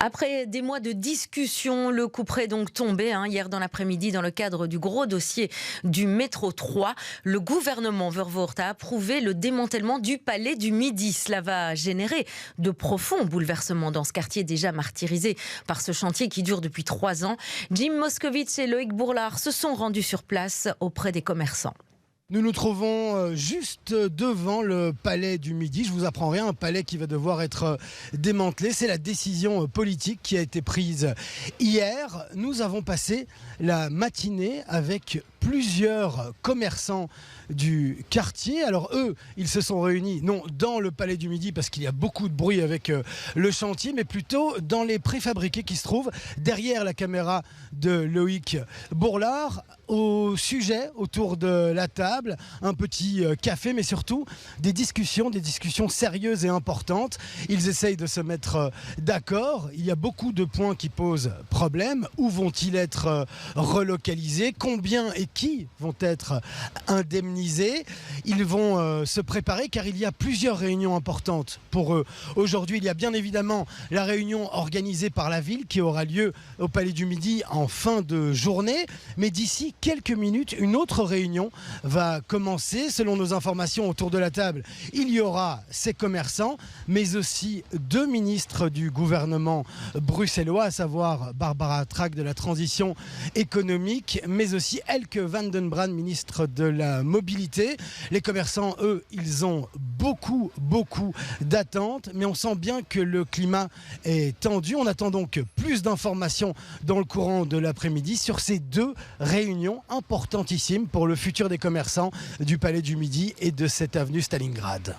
Après des mois de discussion, le couperet est donc tombé hier dans l'après-midi dans le cadre du gros dossier du métro 3. Le gouvernement Vervoort a approuvé le démantèlement du palais du Midi. Cela va générer de profonds bouleversements dans ce quartier déjà martyrisé par ce chantier qui dure depuis 3 ans. Jim Moscovitz et Loïc Bourlard se sont rendus sur place auprès des commerçants. Nous nous trouvons juste devant le palais du Midi. Je vous apprends rien, un palais qui va devoir être démantelé. C'est la décision politique qui a été prise hier. Nous avons passé la matinée avec plusieurs commerçants du quartier. Alors eux, ils se sont réunis non dans le palais du Midi parce qu'il y a beaucoup de bruit avec le chantier, mais plutôt dans les préfabriqués qui se trouvent derrière la caméra de Loïc Bourlard. Au sujet, autour de la table, un petit café, mais surtout des discussions sérieuses et importantes. Ils essayent de se mettre d'accord. Il y a beaucoup de points qui posent problème. Où vont-ils être relocalisés? Combien et qui vont être indemnisés? Ils vont se préparer car il y a plusieurs réunions importantes pour eux. Aujourd'hui, il y a bien évidemment la réunion organisée par la ville qui aura lieu au Palais du Midi en fin de journée. Mais d'ici quelques minutes, une autre réunion va commencer. Selon nos informations autour de la table, il y aura ces commerçants, mais aussi 2 ministres du gouvernement bruxellois, à savoir Barbara Track de la transition économique, mais aussi Elke van den Brand, ministre de la mobilité. Les commerçants, eux, ils ont beaucoup d'attentes, mais on sent bien que le climat est tendu. On attend donc plus d'informations dans le courant de l'après-midi sur ces 2 réunions importantissimes pour le futur des commerçants du Palais du Midi et de cette avenue Stalingrad.